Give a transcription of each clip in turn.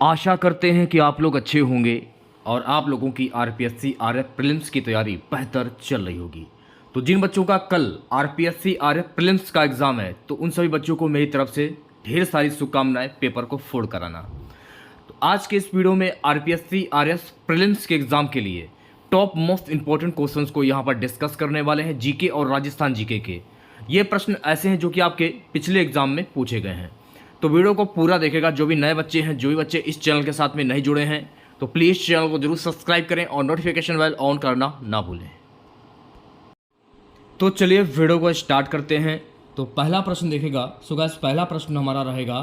आशा करते हैं कि आप लोग अच्छे होंगे और आप लोगों की आरपीएससी आरएफ प्रीलिम्स की तैयारी बेहतर चल रही होगी। तो जिन बच्चों का कल आरपीएससी आरएफ प्रीलिम्स का एग्ज़ाम है, तो उन सभी बच्चों को मेरी तरफ से ढेर सारी शुभकामनाएं पेपर को फोड़ कराना। तो आज के इस वीडियो में आरपीएससी आरएफ प्रीलिम्स के एग्ज़ाम के लिए टॉप मोस्ट इंपॉर्टेंट क्वेश्चंस को यहाँ पर डिस्कस करने वाले हैं, जीके और राजस्थान जीके के। ये प्रश्न ऐसे हैं जो कि आपके पिछले एग्जाम में पूछे गए हैं। तो वीडियो को पूरा देखेगा। जो भी नए बच्चे हैं, जो भी बच्चे इस चैनल के साथ में नहीं जुड़े हैं, तो प्लीज़ चैनल को जरूर सब्सक्राइब करें और नोटिफिकेशन बेल ऑन करना ना भूलें। तो चलिए वीडियो को स्टार्ट करते हैं। तो पहला प्रश्न देखेगा। सो गाइस, पहला प्रश्न हमारा रहेगा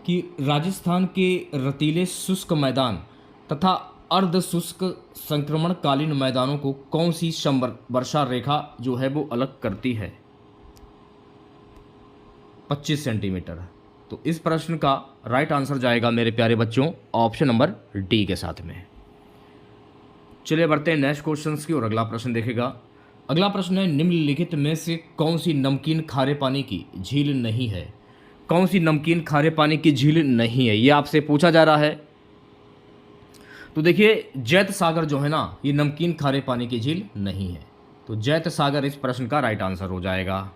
कि राजस्थान के रतीले शुष्क मैदान तथा अर्ध शुष्क संक्रमणकालीन मैदानों को कौन सी वर्षा रेखा जो है वो अलग करती है? 25 सेंटीमीटर। तो इस प्रश्न का राइट आंसर जाएगा मेरे प्यारे बच्चों ऑप्शन नंबर डी के साथ में। चलिए बढ़ते हैं नेक्स्ट क्वेश्चन की और अगला प्रश्न देखेगा। अगला प्रश्न है, निम्नलिखित में से कौन सी नमकीन खारे पानी की झील नहीं है? कौन सी नमकीन खारे पानी की झील नहीं है, ये आपसे पूछा जा रहा है। तो देखिए, जैत सागर जो है ना, ये नमकीन खारे पानी की झील नहीं है। तो जैत सागर इस प्रश्न का राइट आंसर हो जाएगा।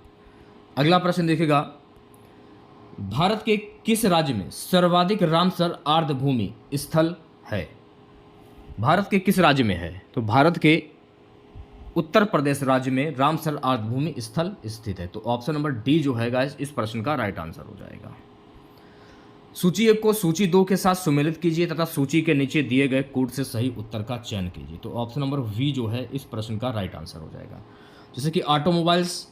अगला प्रश्न देखेगा, भारत के किस राज्य में सर्वाधिक रामसर आर्द्रभूमि स्थल है? भारत के किस राज्य में है? तो भारत के उत्तर प्रदेश राज्य में रामसर आर्द्रभूमि स्थल स्थित है। तो ऑप्शन नंबर डी जो है गाइस, इस प्रश्न का राइट आंसर हो जाएगा। सूची 1 को सूची 2 के साथ सुमेलित कीजिए तथा सूची के नीचे दिए गए कोड से सही उत्तर का चयन कीजिए। तो ऑप्शन नंबर वी जो है इस प्रश्न का राइट आंसर हो जाएगा। जैसे कि ऑटोमोबाइल्स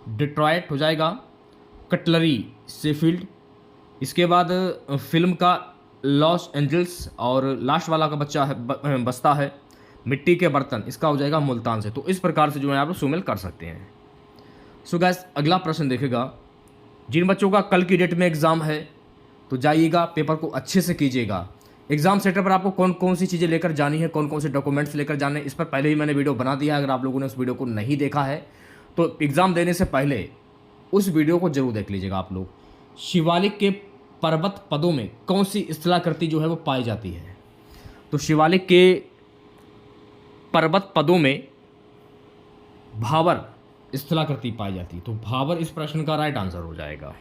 डिट्रॉयट हो जाएगा, कटलरी शेफील्ड, इसके बाद फिल्म का लॉस एंजल्स, और लास्ट वाला का बच्चा है बसता है मिट्टी के बर्तन, इसका हो जाएगा मुल्तान से। तो इस प्रकार से जो है आप लोग सुमेल कर सकते हैं। सो गाइस, अगला प्रश्न देखेगा। जिन बच्चों का कल की डेट में एग्ज़ाम है, तो जाइएगा, पेपर को अच्छे से कीजिएगा। एग्जाम सेंटर पर आपको कौन कौन सी चीज़ें लेकर जानी है, कौन कौन से डॉक्यूमेंट्स लेकर जाने हैं, इस पर पहले ही मैंने वीडियो बना दिया है। अगर आप लोगों ने उस वीडियो को नहीं देखा है तो एग्ज़ाम देने से पहले उस वीडियो को जरूर देख लीजिएगा आप लोग। शिवालिक के पर्वत पदों में कौन सी स्थलाकृति जो है वो पाई जाती है? तो शिवालिक के पर्वत पदों में भावर स्थलाकृति पाई जाती है। तो भावर इस प्रश्न का राइट आंसर हो जाएगा।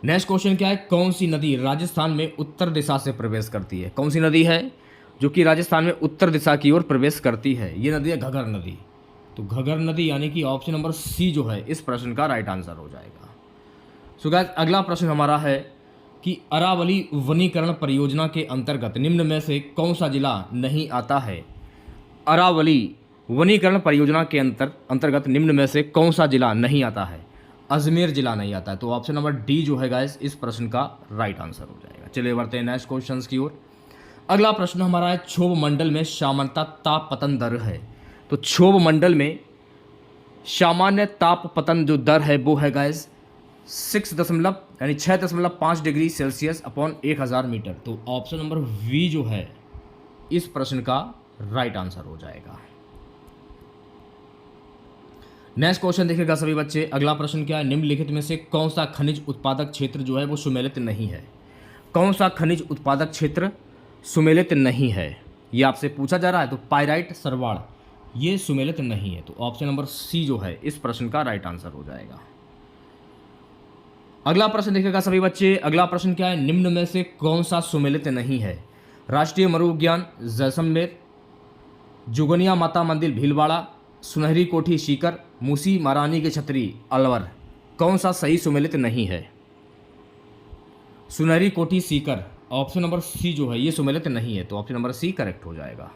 नेक्स्ट क्वेश्चन क्या है, कौन सी नदी राजस्थान में उत्तर दिशा से प्रवेश करती है? कौन सी नदी है जो कि राजस्थान में उत्तर दिशा की ओर प्रवेश करती है? ये नदी है घग्गर नदी। तो घग्गर नदी यानी कि ऑप्शन नंबर सी जो है इस प्रश्न का राइट आंसर हो जाएगा। सो गाइस, अगला प्रश्न हमारा है कि अरावली वनीकरण परियोजना के अंतर्गत निम्न में से कौन सा जिला नहीं आता है? अरावली वनीकरण परियोजना के अंतर्गत निम्न में से कौन सा जिला नहीं आता है? अजमेर जिला नहीं आता है। तो ऑप्शन नंबर डी जो है गाइस इस प्रश्न का राइट आंसर हो जाएगा। चलिए बढ़ते हैं नेक्स्ट क्वेश्चन की ओर। अगला प्रश्न हमारा है, क्षोभ मंडल में सामान्यता ताप पतन दर है। तो क्षोभ मंडल में सामान्य ताप पतन जो दर है वो है guys 6.5 degree Celsius upon 1000 metre. तो ऑप्शन नंबर वी जो है इस प्रश्न का राइट आंसर हो जाएगा। नेक्स्ट क्वेश्चन देखेगा सभी बच्चे। अगला प्रश्न क्या है, निम्नलिखित में से कौन सा खनिज उत्पादक क्षेत्र जो है वो सुमेलित नहीं है? कौन सा खनिज उत्पादक क्षेत्र सुमेलित नहीं है, ये आपसे पूछा जा रहा है। तो पाइराइट सरवाड़ ये सुमेलित नहीं है। तो ऑप्शन नंबर सी जो है इस प्रश्न का राइट आंसर हो जाएगा। अगला प्रश्न देखेगा सभी बच्चे। अगला प्रश्न क्या है, निम्न में से कौन सा सुमेलित नहीं है? राष्ट्रीय मरुविज्ञान जैसलमेर, जुगनिया माता मंदिर भीलवाड़ा, सुनहरी कोठी सीकर, मूसी महारानी की छतरी अलवर, कौन सा सही सुमेलित नहीं है? सुनहरी कोठी सीकर, ऑप्शन नंबर सी जो है ये सुमेलित नहीं है। तो ऑप्शन नंबर सी करेक्ट हो जाएगा।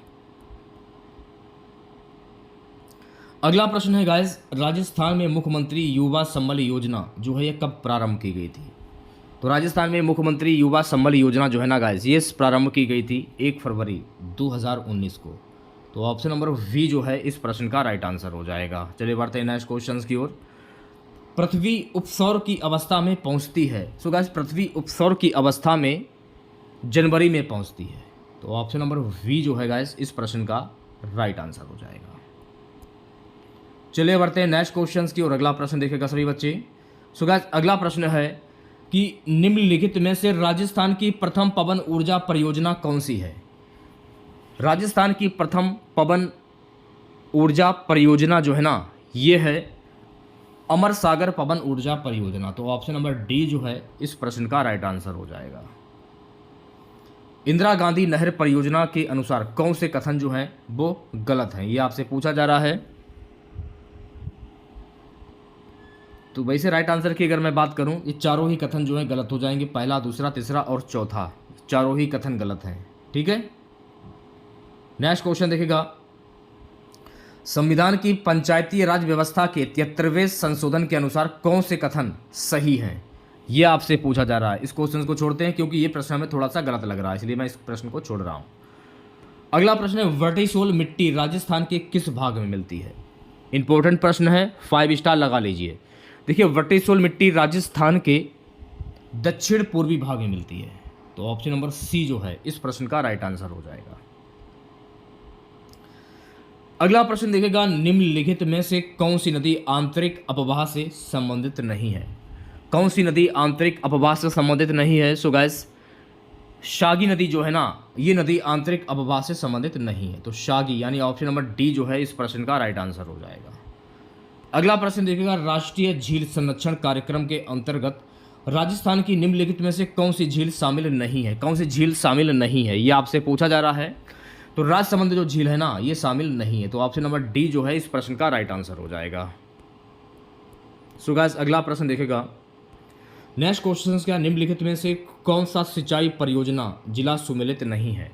अगला प्रश्न है गाइस, राजस्थान में मुख्यमंत्री युवा संबल योजना जो है ये कब प्रारंभ की गई थी? तो राजस्थान में मुख्यमंत्री युवा संबल योजना जो है ना गाइस, ये प्रारंभ की गई थी 1 फरवरी 2019 को। तो ऑप्शन नंबर वी जो है इस प्रश्न का राइट आंसर हो जाएगा। चलिए बढ़ते हैं नेक्स्ट क्वेश्चन की ओर। पृथ्वी उपसौर की अवस्था में पहुंचती है। सो गाइस, पृथ्वी उपसौर की अवस्था में जनवरी में पहुंचती है। तो ऑप्शन नंबर वी जो है गाइस इस प्रश्न का राइट आंसर हो जाएगा। चलिए बढ़ते हैं नेक्स्ट क्वेश्चन की और अगला प्रश्न देखेगा सभी बच्चे। सो गाइस, अगला प्रश्न है, कि निम्नलिखित में से राजस्थान की प्रथम पवन ऊर्जा परियोजना कौन सी है। राजस्थान की प्रथम पवन ऊर्जा परियोजना जो है ना, ये है अमर सागर पवन ऊर्जा परियोजना। तो ऑप्शन नंबर डी जो है इस प्रश्न का राइट आंसर हो जाएगा। इंदिरा गांधी नहर परियोजना के अनुसार कौन से कथन जो हैं वो गलत हैं, ये आपसे पूछा जा रहा है। तो वैसे राइट आंसर की अगर मैं बात करूं, ये चारों ही कथन जो हैं गलत हो जाएंगे। पहला, दूसरा, तीसरा और चौथा, चारों ही कथन गलत हैं। ठीक है, नेक्स्ट क्वेश्चन देखिएगा। संविधान की पंचायती राज व्यवस्था के 73वें संशोधन के अनुसार कौन से कथन सही हैं, ये आपसे पूछा जा रहा है। इस क्वेश्चन को छोड़ते हैं क्योंकि ये प्रश्न हमें थोड़ा सा गलत लग रहा है, इसलिए मैं इस प्रश्न को छोड़ रहा हूं। अगला प्रश्न है, वर्टिसोल मिट्टी राजस्थान के किस भाग में मिलती है। इंपॉर्टेंट प्रश्न है, 5 स्टार लगा लीजिए। देखिए, वर्टिसोल मिट्टी राजस्थान के दक्षिण पूर्वी भाग में मिलती है। तो ऑप्शन नंबर सी जो है इस प्रश्न का राइट आंसर हो जाएगा। अगला प्रश्न देखिएगा, निम्नलिखित में से कौन सी नदी आंतरिक अपवाह से संबंधित नहीं है। कौन सी नदी आंतरिक अपवाह से संबंधित नहीं है। सो गाइस, शागी नदी जो है ना, ये नदी आंतरिक अपवाह से संबंधित नहीं है। तो शागी यानी ऑप्शन नंबर डी जो है इस प्रश्न का राइट आंसर हो जाएगा। अगला प्रश्न देखिएगा, राष्ट्रीय झील संरक्षण कार्यक्रम के अंतर्गत राजस्थान की निम्नलिखित में से कौन सी झील शामिल नहीं है। कौन सी झील शामिल नहीं है, ये आपसे पूछा जा रहा है। तो राजसमंद जो झील है ना, ये शामिल नहीं है। तो ऑप्शन नंबर डी जो है इस प्रश्न का राइट आंसर हो जाएगा। सो गाइस, अगला प्रश्न देखेगा, नेक्स्ट क्वेश्चन क्या, निम्नलिखित में से कौन सा सिंचाई परियोजना जिला सुमेलित नहीं है।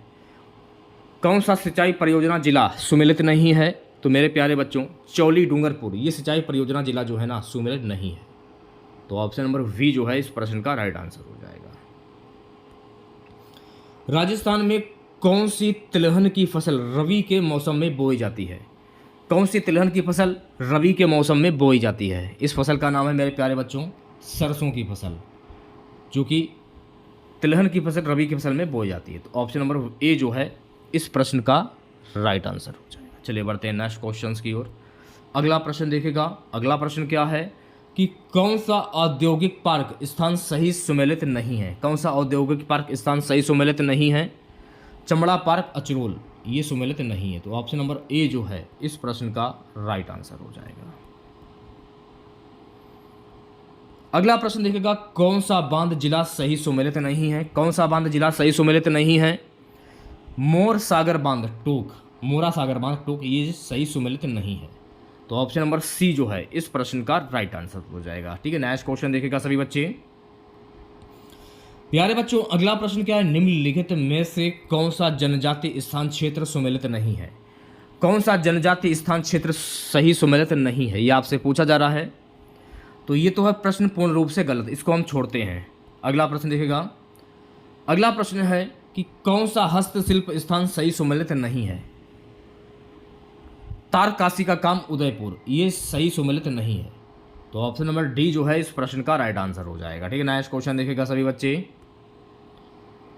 कौन सा सिंचाई परियोजना जिला सुमेलित नहीं है। तो मेरे प्यारे बच्चों, चौली डूंगरपुर, ये सिंचाई परियोजना जिला जो है ना सुमेलित नहीं है। तो ऑप्शन नंबर वी जो है इस प्रश्न का राइट आंसर हो जाएगा। राजस्थान में कौन सी तिलहन की फसल रबी के मौसम में बोई जाती है। कौन सी तिलहन की फसल रबी के मौसम में बोई जाती है। इस फसल का नाम है मेरे प्यारे बच्चों सरसों की फसल, जो कि तिलहन की फसल रबी की फसल में बोई जाती है। तो ऑप्शन नंबर ए जो है इस प्रश्न का राइट आंसर हो जाएगा। चलिए बढ़ते हैं नेक्स्ट क्वेश्चंस की ओर। अगला प्रश्न देखेगा। अगला प्रश्न क्या है कि कौन सा औद्योगिक पार्क स्थान सही सुमेलित नहीं है। कौन सा औद्योगिक पार्क स्थान सही सुमेलित नहीं है। चमड़ा पार्क अचरोल, ये सुमेलित नहीं है। तो ऑप्शन नंबर ए जो है इस प्रश्न का राइट आंसर हो जाएगा। अगला प्रश्न देखेगा, कौन सा बांध जिला सही सुमेलित नहीं है। कौन सा बांध जिला सही सुमेलित नहीं है। मोर सागर बांध टोक, मोरा सागर बांध टोक, ये सही सुमेलित नहीं है। तो ऑप्शन नंबर सी जो है इस प्रश्न का राइट आंसर हो जाएगा। ठीक है, नेक्स्ट क्वेश्चन देखेगा सभी बच्चे। प्यारे बच्चों, अगला प्रश्न क्या है, निम्नलिखित में से कौन सा जनजाति स्थान क्षेत्र सुमेलित नहीं है। कौन सा जनजाति स्थान क्षेत्र सही सुमेलित नहीं है, ये आपसे पूछा जा रहा है। तो ये तो है प्रश्न पूर्ण रूप से गलत, इसको हम छोड़ते हैं। अगला प्रश्न देखेगा। अगला प्रश्न है कि कौन सा हस्तशिल्प स्थान सही सुमेलित नहीं है। तारकासी का काम उदयपुर, ये सही सुमेलित नहीं है। तो ऑप्शन नंबर डी जो है इस प्रश्न का राइट आंसर हो जाएगा। ठीक है, नेक्स्ट क्वेश्चन देखेगा सभी बच्चे।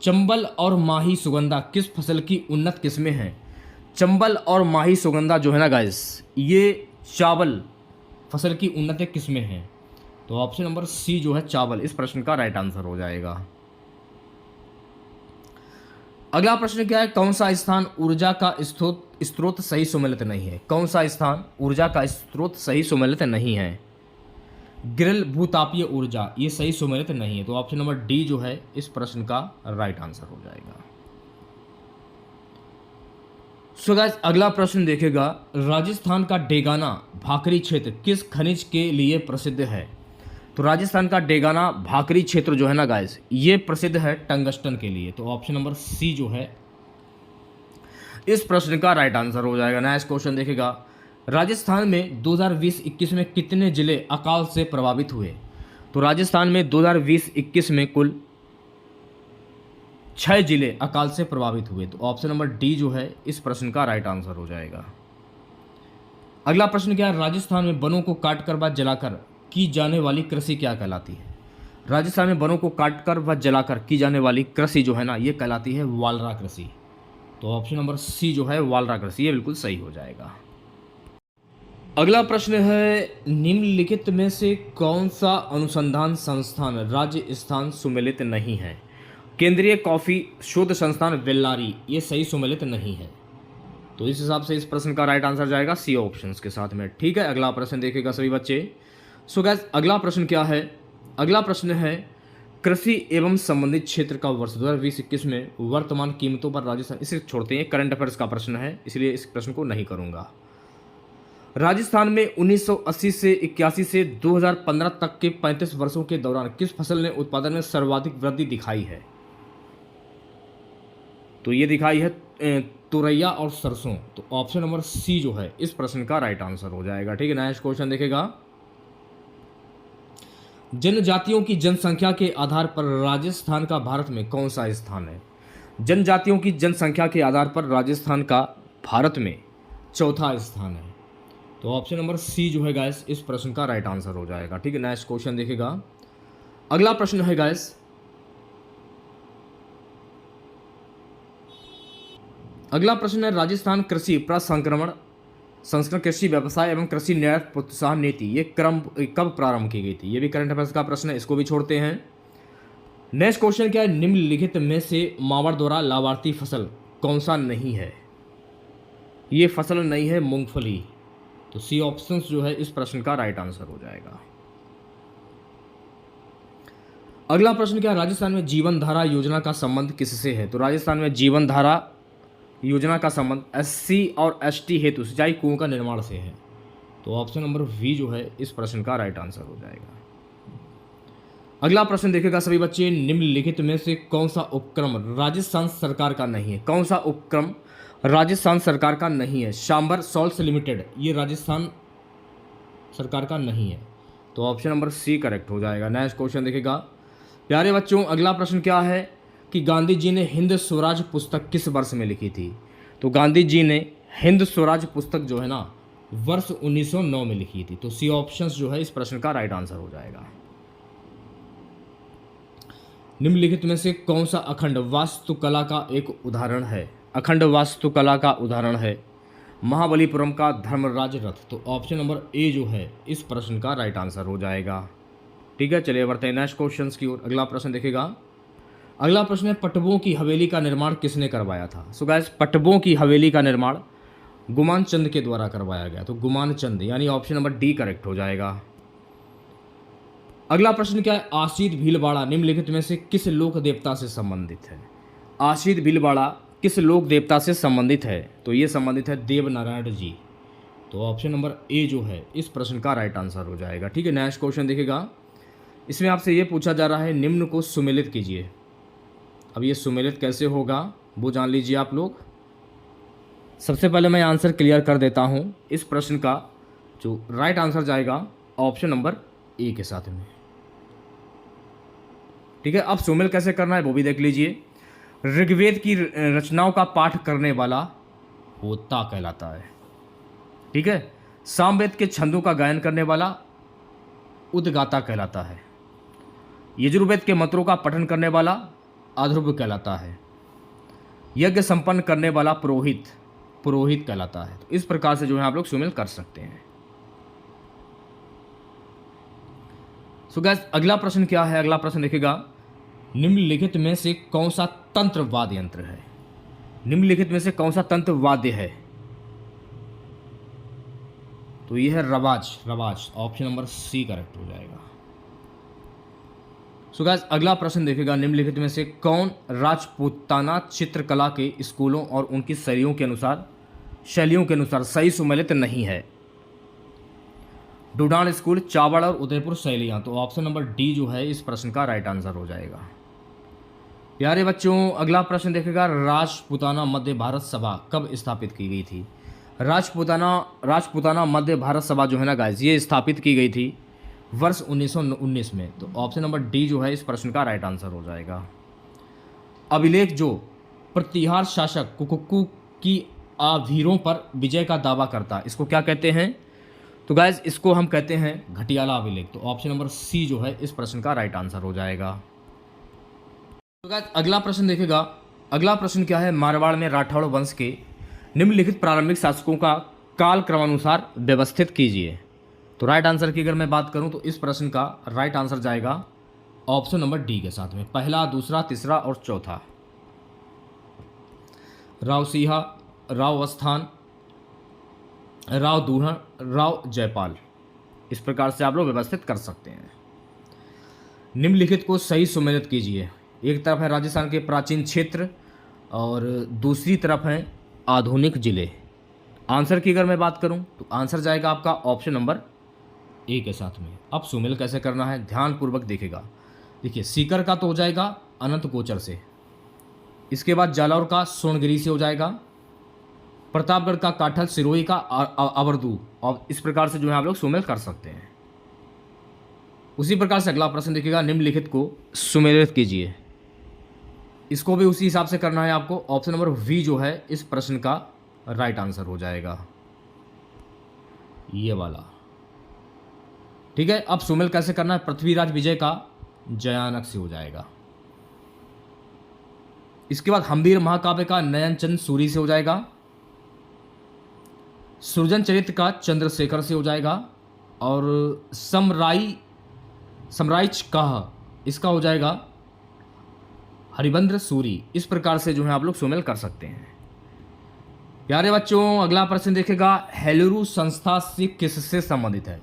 चंबल और माही सुगंधा किस फसल की उन्नत किस्में हैं। चंबल और माही सुगंधा जो है ना गाइस, ये चावल फसल की उन्नत किस्में हैं। तो ऑप्शन नंबर सी जो है चावल इस प्रश्न का राइट आंसर हो जाएगा। अगला प्रश्न क्या है, कौन सा स्थान ऊर्जा का स्रोत सही सुमेलित नहीं है। कौन सा स्थान ऊर्जा का स्रोत सही सुमेलित नहीं है। ग्रिल भूतापीय ऊर्जा, ये सही सुमेलित नहीं है। तो ऑप्शन नंबर डी जो है इस प्रश्न का राइट आंसर हो जाएगा। सो गाइस, अगला प्रश्न देखेगा, राजस्थान का डेगाना भाकरी क्षेत्र किस खनिज के लिए प्रसिद्ध है। तो राजस्थान का डेगाना भाकरी क्षेत्र जो है ना गाइस, ये प्रसिद्ध है टंगस्टन के लिए। तो ऑप्शन नंबर सी जो है इस प्रश्न का राइट आंसर हो जाएगा। नेक्स्ट क्वेश्चन देखेगा, राजस्थान में 2020-21 में कितने जिले अकाल से प्रभावित हुए। तो राजस्थान में 2020-21 में कुल 6 जिले अकाल से प्रभावित हुए। तो ऑप्शन नंबर डी जो है इस प्रश्न का राइट आंसर हो जाएगा। अगला प्रश्न क्या है, राजस्थान में वनों को काटकर व जलाकर की जाने वाली कृषि क्या कहलाती है। राजस्थान में वनों को काटकर व जलाकर की जाने वाली कृषि जो है ना, ये कहलाती है वालरा कृषि। तो ऑप्शन नंबर सी जो है वालरा कृषि, ये बिल्कुल सही हो जाएगा। अगला प्रश्न है, निम्नलिखित में से कौन सा अनुसंधान संस्थान राजस्थान सुमेलित नहीं है? केंद्रीय कॉफी शोध संस्थान बेल्लारी, ये सही सुमेलित नहीं है। तो इस हिसाब से इस प्रश्न का राइट आंसर जाएगा सी ऑप्शंस के साथ में। ठीक है, अगला प्रश्न देखिएगा सभी बच्चे। सो गाइस, अगला प्रश्न क्या है? अगला प्रश्न है, कृषि एवं संबंधित क्षेत्र का वर्ष 2020-21 में वर्तमान कीमतों पर राजस्थान, इसे छोड़ते हैं, करंट अफेयर्स का प्रश्न है इसलिए इस प्रश्न को नहीं करूंगा। राजस्थान में 1980 से 81 से 2015 तक के 35 वर्षों के दौरान किस फसल ने उत्पादन में सर्वाधिक वृद्धि दिखाई है? तो ये दिखाई है तुरैया और सरसों। तो ऑप्शन नंबर सी जो है इस प्रश्न का राइट आंसर हो जाएगा। ठीक है, नेक्स्ट क्वेश्चन देखेगा। जनजातियों की जनसंख्या के आधार पर राजस्थान का भारत में कौन सा स्थान है? जनजातियों की जनसंख्या के आधार पर राजस्थान का भारत में चौथा स्थान है। तो ऑप्शन नंबर सी जो है गाइस इस प्रश्न का राइट आंसर हो जाएगा। ठीक है, नेक्स्ट क्वेश्चन देखेगा। अगला प्रश्न है गाइस, अगला प्रश्न है, राजस्थान कृषि प्रसंस्करण संस्करण कृषि व्यवसाय एवं कृषि निर्यात प्रोत्साहन नीति ये क्रम कब प्रारंभ की गई थी? ये भी करंट अफेयर्स का प्रश्न है, इसको भी छोड़ते हैं। नेक्स्ट क्वेश्चन क्या है, निम्नलिखित में से मावड़ द्वारा लाभार्थी फसल कौन सा नहीं है? ये फसल नहीं है मूंगफली। तो सी ऑप्शन जो है इस प्रश्न का राइट आंसर हो जाएगा। अगला प्रश्न क्या है, राजस्थान में जीवन धारा योजना का संबंध किससे है? तो राजस्थान में जीवन धारा योजना का संबंध एससी और एसटी हेतु सिंचाई कुओं का निर्माण से है। तो ऑप्शन नंबर वी जो है इस प्रश्न का राइट आंसर हो जाएगा। अगला प्रश्न देखेगा सभी बच्चे, निम्नलिखित में से कौन सा उपक्रम राजस्थान सरकार का नहीं है? कौन सा उपक्रम राजस्थान सरकार का नहीं है? सांबर सॉल्ट्स लिमिटेड, ये राजस्थान सरकार का नहीं है। तो ऑप्शन नंबर सी करेक्ट हो जाएगा। नेक्स्ट क्वेश्चन देखेगा प्यारे बच्चों। अगला प्रश्न क्या है कि गांधी जी ने हिंद स्वराज पुस्तक किस वर्ष में लिखी थी? तो गांधी जी ने हिंद स्वराज पुस्तक जो है ना वर्ष 1909 में लिखी थी। तो सी ऑप्शन जो है इस प्रश्न का राइट आंसर हो जाएगा। निम्नलिखित में से कौन सा अखंड वास्तुकला का एक उदाहरण है? अखंड वास्तुकला का उदाहरण है महाबलीपुरम का धर्मराज रथ। तो ऑप्शन नंबर ए जो है इस प्रश्न का राइट आंसर हो जाएगा। ठीक है, चलिए बढ़ते हैं नेक्स्ट क्वेश्चन की ओर। अगला प्रश्न देखेगा। अगला प्रश्न है, पटबों की हवेली का निर्माण किसने करवाया था? सो गाइस, पटबों की हवेली का निर्माण गुमान चंद के द्वारा करवाया गया। तो गुमान चंद यानी ऑप्शन नंबर डी करेक्ट हो जाएगा। अगला प्रश्न क्या है, आशीत भीलवाड़ा निम्नलिखित में से किस लोक देवता से संबंधित है? आशीत भीलवाड़ा किस लोक देवता से संबंधित है? तो ये संबंधित है देवनारायण जी। तो ऑप्शन नंबर ए जो है इस प्रश्न का राइट आंसर हो जाएगा। ठीक है, नेक्स्ट क्वेश्चन देखेगा। इसमें आपसे ये पूछा जा रहा है, निम्न को सुमेलित कीजिए। अब ये सुमेलित कैसे होगा वो जान लीजिए आप लोग। सबसे पहले मैं आंसर क्लियर कर देता हूँ। इस प्रश्न का जो राइट आंसर जाएगा ऑप्शन नंबर ए के साथ में। ठीक है, अब सुमेल कैसे करना है वो भी देख लीजिए। ऋग्वेद की रचनाओं का पाठ करने वाला होता कहलाता है। ठीक है, सामवेद के छंदों का गायन करने वाला उद्गाता कहलाता है। यजुर्वेद के मंत्रों का पठन करने वाला अध्रुव कहलाता है। यज्ञ संपन्न करने वाला पुरोहित कहलाता है। तो इस प्रकार से जो है आप लोग सुमेल कर सकते हैं। सो गाइस, अगला प्रश्न क्या है? अगला प्रश्न देखिएगा, निम्नलिखित में से कौन सा तंत्र वाद्य यंत्र है? निम्नलिखित में से कौन सा तंत्र वाद्य है? तो यह है रवाज। ऑप्शन नंबर सी करेक्ट हो जाएगा। सो गाइस, अगला प्रश्न देखेगा, निम्नलिखित में से कौन राजपूताना चित्रकला के स्कूलों और उनकी शैलियों के अनुसार सही सुमेलित नहीं है? डूडान स्कूल, चावड़ और उदयपुर शैलियाँ। तो ऑप्शन नंबर डी जो है इस प्रश्न का राइट आंसर हो जाएगा। प्यारे बच्चों, अगला प्रश्न देखेगा, राजपूताना मध्य भारत सभा कब स्थापित की गई थी? राजपूताना मध्य भारत सभा जो है ना गाइस, ये स्थापित की गई थी वर्ष 1919 में। तो ऑप्शन नंबर डी जो है इस प्रश्न का राइट आंसर हो जाएगा। अभिलेख जो प्रतिहार शासक कुकुक्कू की आभीरों पर विजय का दावा करता है, इसको क्या कहते हैं? तो गाइज इसको हम कहते हैं घटियाला अभिलेख। तो ऑप्शन नंबर सी जो है इस प्रश्न का राइट आंसर हो जाएगा। तो गाइज अगला प्रश्न देखेगा। अगला प्रश्न क्या है, मारवाड़ में राठौड़ वंश के निम्नलिखित प्रारंभिक शासकों का काल क्रमानुसार व्यवस्थित कीजिए। तो राइट आंसर की अगर मैं बात करूं तो इस प्रश्न का राइट आंसर जाएगा ऑप्शन नंबर डी के साथ में, पहला, दूसरा, तीसरा और चौथा। राव सिंहा, राव अस्थान, राव दूहन, राव जयपाल, इस प्रकार से आप लोग व्यवस्थित कर सकते हैं। निम्नलिखित को सही सुमेलित कीजिए। एक तरफ है राजस्थान के प्राचीन क्षेत्र और दूसरी तरफ है आधुनिक जिले। आंसर की अगर मैं बात करूं तो आंसर जाएगा आपका ऑप्शन नंबर ए के साथ में। अब सुमेल कैसे करना है ध्यानपूर्वक देखेगा। देखिए, सीकर का तो हो जाएगा अनंत गोचर से, इसके बाद जालौर का सोनगिरी से हो जाएगा, प्रतापगढ़ का काठल सिरोही का अवरदू, और इस प्रकार से जो है आप लोग सुमेल कर सकते हैं। उसी प्रकार से अगला प्रश्न देखिएगा, निम्नलिखित को सुमेलित कीजिए। इसको भी उसी हिसाब से करना है आपको। ऑप्शन नंबर वी जो है इस प्रश्न का राइट आंसर हो जाएगा, ये वाला। ठीक है, अब सुमेल कैसे करना है, पृथ्वीराज विजय का जयानक से हो जाएगा। इसके बाद हम्बीर महाकाव्य का नयनचंद सूरी से हो जाएगा, सृजन चरित्र का चंद्रशेखर से हो जाएगा, और समराइच का इसका हो जाएगा हरिबंद्र सूरी। इस प्रकार से जो है आप लोग सुमेल कर सकते हैं। प्यारे बच्चों, अगला प्रश्न देखेगा, हेलुरु संस्था से किससे संबंधित है।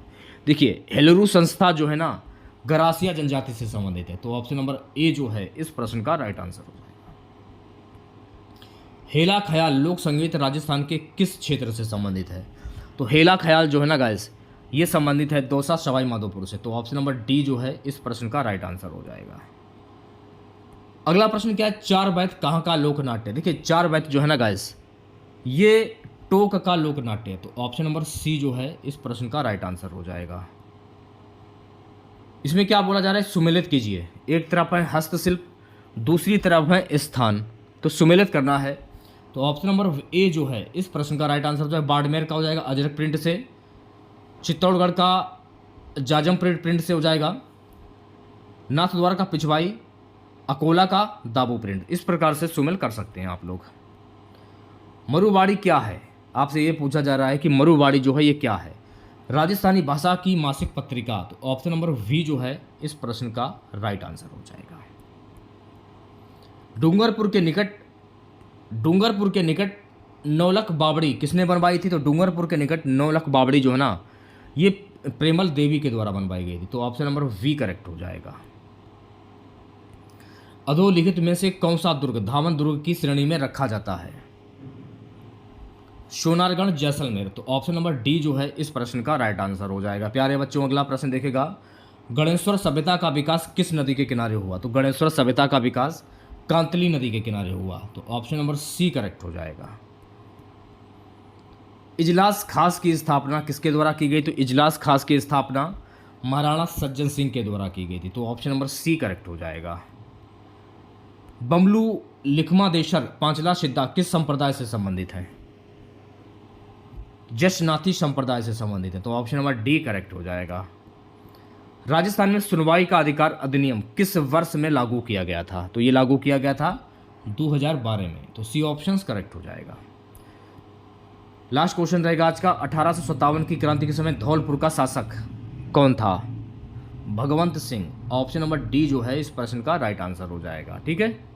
देखिए, हेलुरु संस्था जो है ना गरासिया जनजाति से संबंधित है। तो ऑप्शन नंबर ए जो है इस प्रश्न का राइट आंसर हो जाएगा। हेला ख्याल लोक संगीत राजस्थान के किस क्षेत्र से संबंधित है। तो हेला ख्याल जो है ना गाइस, ये संबंधित है दौसा सवाई माधोपुर से। तो ऑप्शन नंबर डी जो है इस प्रश्न का राइट आंसर हो जाएगा। अगला प्रश्न क्या है, चार बैत कहाँ का लोक नाट्य। देखिए, चार बैत जो है ना गाइस, ये टोक का लोक नाट्य है। तो ऑप्शन नंबर सी जो है इस प्रश्न का राइट आंसर हो जाएगा। इसमें क्या बोला जा रहा है, सुमेलित कीजिए। एक तरफ है हस्तशिल्प, दूसरी तरफ है स्थान, तो सुमेलित करना है। तो ऑप्शन नंबर ए जो है इस प्रश्न का राइट आंसर जो है बाड़मेर का हो जाएगा अजरक प्रिंट से, चित्तौड़गढ़ का जाजम प्रिंट से हो जाएगा, नाथद्वारा का पिछवाई, अकोला का दाबू प्रिंट। इस प्रकार से सुमेल कर सकते हैं आप लोग। मरुवाड़ी क्या है, आपसे ये पूछा जा रहा है कि मरुवाड़ी जो है ये क्या है। राजस्थानी भाषा की मासिक पत्रिका। तो ऑप्शन नंबर वी जो है इस प्रश्न का राइट आंसर हो जाएगा। डूंगरपुर के निकट नौलख बावड़ी किसने बनवाई थी। तो डूंगरपुर के निकट नौलख बावड़ी जो है ना ये प्रेमल देवी के द्वारा बनवाई गई थी। तो ऑप्शन नंबर वी करेक्ट हो जाएगा। अधोलिखित में से कौन सा दुर्ग धामन दुर्ग की श्रेणी में रखा जाता है। सोनारगढ़ जैसलमेर। तो ऑप्शन नंबर डी जो है इस प्रश्न का राइट आंसर हो जाएगा। प्यारे बच्चों, अगला प्रश्न देखेगा, गणेश्वर सभ्यता का विकास किस नदी के किनारे हुआ। तो गणेश्वर सभ्यता का विकास कांतली नदी के किनारे हुआ। तो ऑप्शन नंबर सी करेक्ट हो जाएगा। इजलास खास की स्थापना किसके द्वारा की गई। तो इजलास खास की स्थापना महाराणा सज्जन सिंह के द्वारा की गई थी। तो ऑप्शन नंबर सी करेक्ट हो जाएगा। बमलू लिखमादेशर पांचला सिद्धा किस संप्रदाय से संबंधित है। जशनाथी संप्रदाय से संबंधित है। तो ऑप्शन नंबर डी करेक्ट हो जाएगा। राजस्थान में सुनवाई का अधिकार अधिनियम किस वर्ष में लागू किया गया था। तो ये लागू किया गया था 2012 में। तो सी ऑप्शन करेक्ट हो जाएगा। लास्ट क्वेश्चन रहेगा आज का, 1857 की क्रांति के समय धौलपुर का शासक कौन था। Bhagwant Singh. Option number D जो है इस प्रश्न का राइट आंसर हो जाएगा। ठीक है।